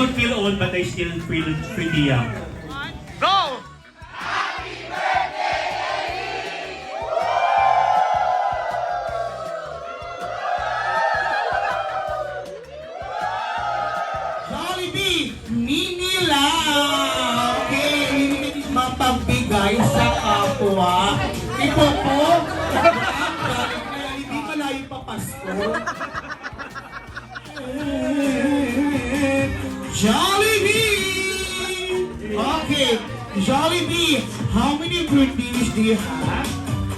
don't feel old, but I still feel pretty young. Go! Jollibee, Minila! Okay, mapagbigay sa kapwa. Ito po, hindi malayo pa Pasko. Jollibee! Okay, Jollibee, how many birthdays do you have?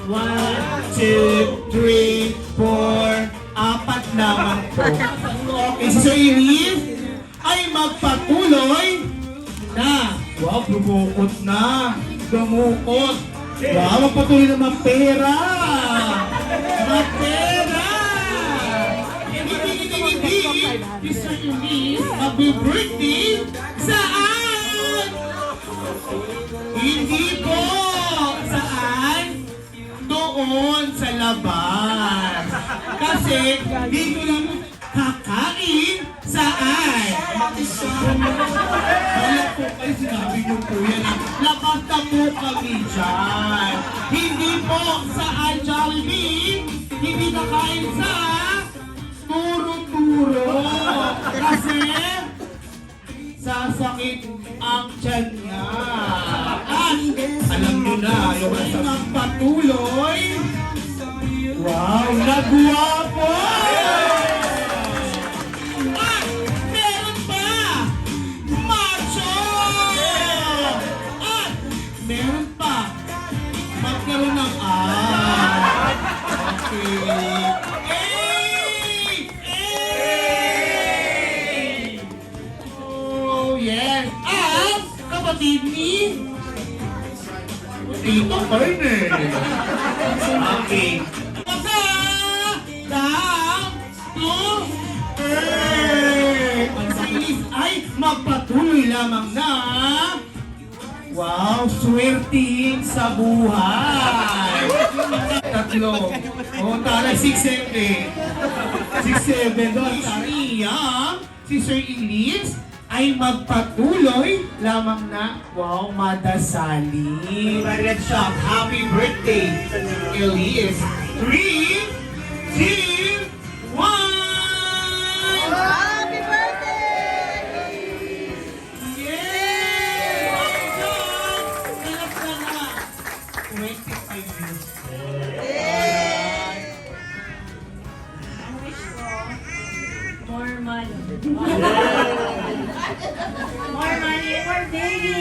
1, 2, 3, 4, 4 naman po. Okay, so Elise ay magpatuloy na. Wow, lumukot na. Lumukot. Wow, magpatuloy na mapera. Mapera! Hindi, Mr. Elise, happy birthday saan? Hindi po. Saan? Doon sa labas. Kasi dito lang kakain saan? Kaya po kayo sinabi niyo po yan. Labas na po kami dyan. Hindi po saan Jollibee. Hindi kakain sa turo-turo. Kasi sasakit ang tiyan niya. At alam niyo na, yung isang patuloy. Wow, nagwapo! At meron pa! Macho! At meron pa! Magkaroon ng Okay. Oh, yes. At kapatid ni Tito Ferner. Okay. Ay magpatuloy lamang na. Wow, swertihin sa buhay. Tatlo. O, tala, 6-7. 6-7 doon. Tariya, si Sir Elise ay magpatuloy lamang na. Wow, madasali. Red Shop, happy birthday, Elise. 3, 2, 1. Happy birthday! Yay! Sarap na nga. 25 years. More money. More money, more baby!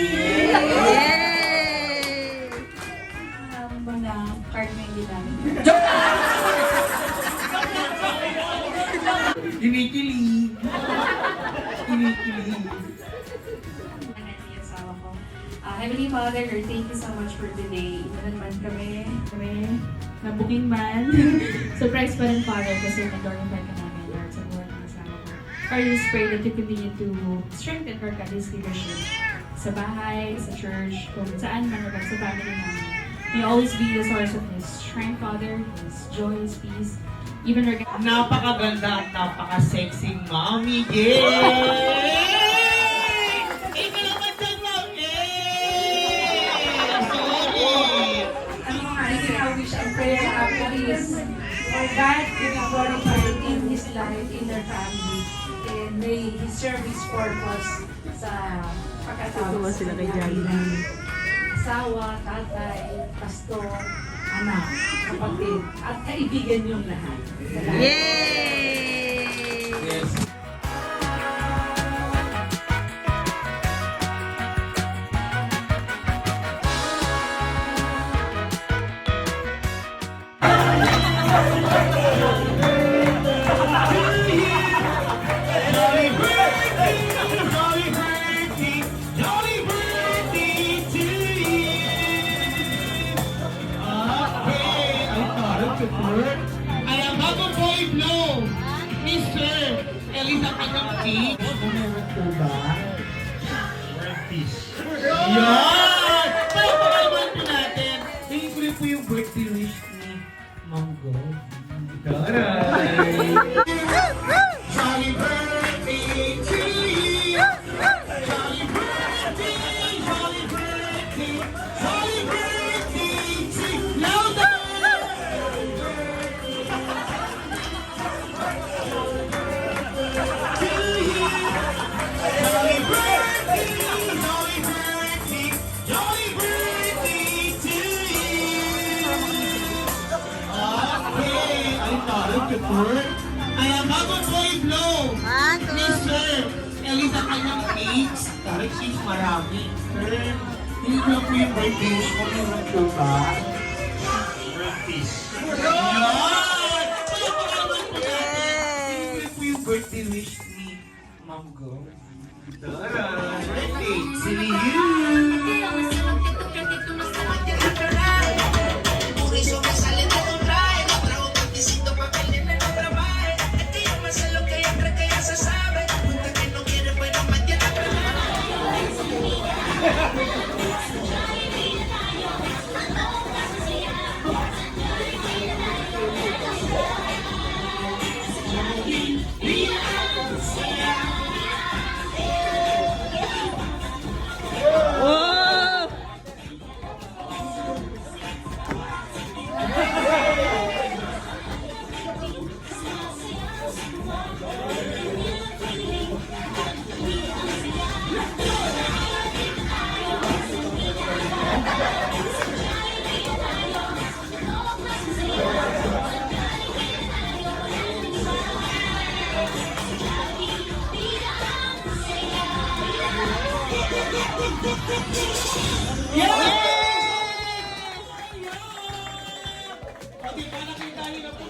Alam mo na, card na hindi namin. Kinikilig. Kinikilig. Ang asawa ko. Heavenly Father, Lord, thank you so much for today. Ito naman kami na booking man. Surprise pa rin, Father, kasi na-glorify ka namin, Lord, sa buhay ng asawa ko. Lord, we just pray that you continue to strengthen our God, His leadership sa bahay, sa church, kung saan man, Lord, sa family namin. May always be the source of His strength, Father, His joy, His peace. Even our Napakaganda at napaka-sexy mommy. Yay! Ikaw naman dyan, mom! Yay! ano nga, I wish and prayer is for God to be glorified in His life, in their family, and may He serve His purpose sa pagkatapos sa kanilang asawa, tatay, pastor, anak, kapatid, at kaibigan yung lahat. Yay! Yes. Alam bago po i-blow, Mr. Elisa Pagampi. Meron po ba? World peace. Yan! Pagpapalaman po natin. Tingin ko rin po yung birthday wish ni Ma'am Go. Taray! Happy birthday to you! offer. Kaya bago po i-blow, Mr. Elisa kanyang cakes. Tarek cakes marami. Sir, hindi ko po yung birthday wish ko. Meron po ba? World peace. Yan! Kaya po naman po natin. Hindi po yung birthday wish ni Ma'am Go. Birthday! See you! Por eso me sale de tu traje, no trago panticito pa' perderme no trabaje. Es que yo me sé lo que ella cree que ya se sabe. Cuenta que no quiere, pero me tiene Wow! Pati pa nakita niyo na po.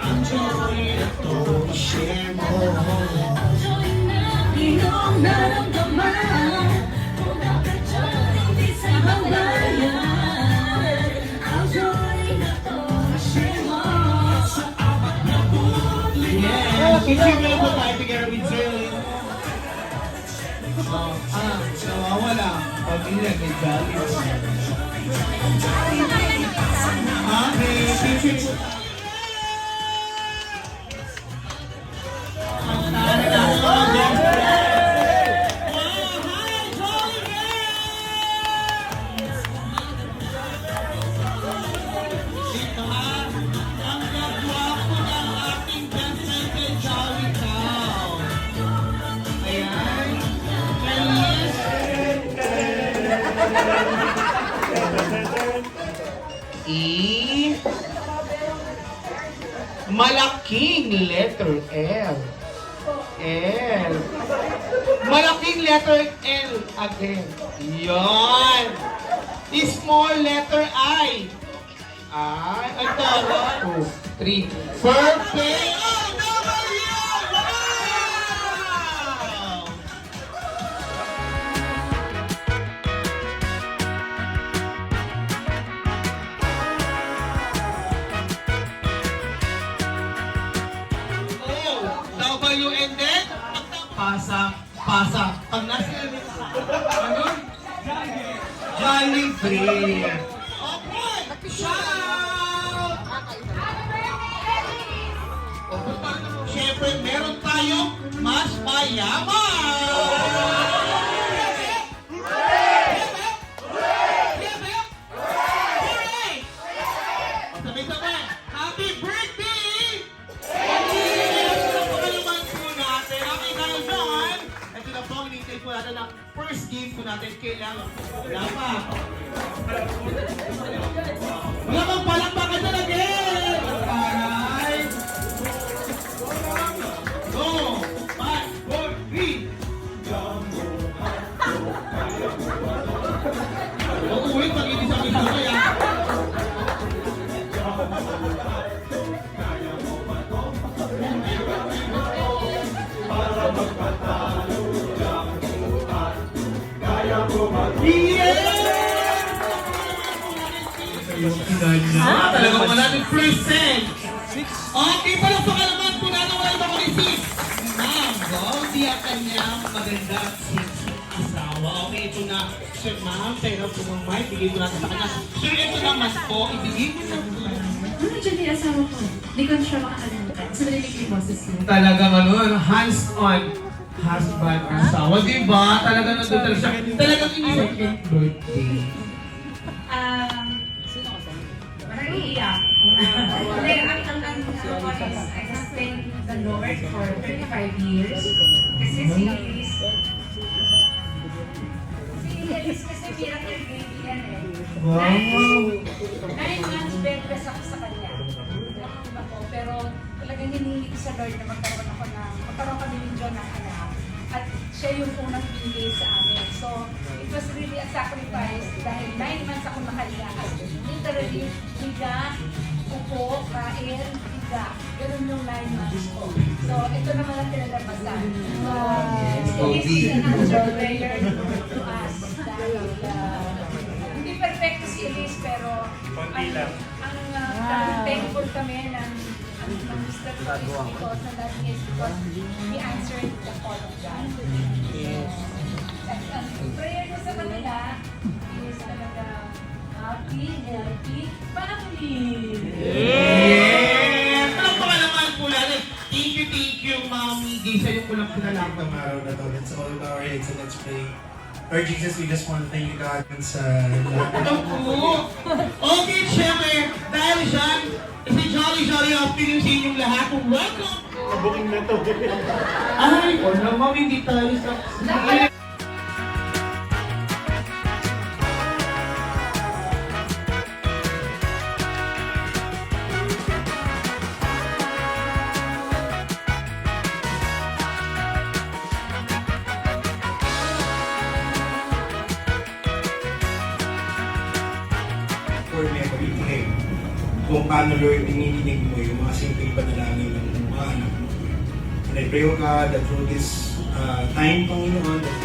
Ang joy na to, share mo. Iyong naramdaman kung nakatulong sa bayan. Ang joy na to, share mo sa apat na buhay. Yeah, picture mo lang po tayo together with Zerlin. Nawawala. Pag-ilan may galit. Okay, picture. Dito ha, ang gagwapo ng ating best kay Jolly Cow. Ayan. Malaking letter L. L. Malaking letter L again. Yan. Small letter I. I. Ang tara. 2, 3. Perfect. Oh, number yan! Wow! Oh, W and then pasa, pasa. Pag nasa ano? Jollibee. Okay, shout! Siyempre, meron tayong mas mayaman! Sabay-sabay, happy birthday! Pagkaluman po natin. Okay, dahil doon, ito na po ang hinintay po natin ang first game po natin. Kailangan. Wala pa. Wala bang palakpakan na again? Alright. Go! 5, 4, 3. Uuwi pag hindi sa bisa ko yan. Yung final na. Talagang wala natin percent. Okay, pala sa kalaman po na wala ito kami si Ma'am Goldie at kanyang maganda at sexy asawa. Okay, ito na. Sir, ma'am, pera po ng mic. Bigay ko natin sa kanya. Sir, ito naman po. Ibigay ko na po. Diyan yung asawa ko. Hindi ko siya makakalimutan. Sa narinig ko yung boses niya. Talagang hands-on husband ang asawa. Diba? Talagang nandun talaga siya. Talagang second birthday. Parang iiyak. Hindi, ang asawa is, I have been the Lord for 35 years. Kasi si Elise kasi miracle baby yan eh. Wow! 9 months bed rest ako sa kanya. Ako, pero talagang hinihingi ko sa Lord na magkaroon kami ng John ng anak. At siya yung unang binigay sa amin. So, it was really a sacrifice dahil 9 months ako nakahiga. Literally, higa, upo, kain, higa. Ganun yung 9 months ko. So, ito naman ang tinalabasan. So, this is an answered prayer to us. Dahil, hindi perfecto si Elise, pero ang thankful kami ng Mr. ko is because and that is because he answered the call of God. At ang prayer ko sa kanila is talaga happy, healthy, family. Yes! Ano pa naman po natin? Thank you, Mami. Gisa yung kulang pinalaman. Ang araw na to, let's all bow our heads and let's pray. Lord Jesus, we just want to thank you, God, sa lahat. Ako! Okay, syempre, dahil dyan, si Jolly afternoon sa inyong lahat. Welcome! Kabuking na to. Ay, wala, Mami, hindi tayo sa... For me, ako itinig kung paano, Lord, inidinig mo yung mga simpleng panalangin ng mga anak mo. And I pray, O God, that through this time, Panginoon, that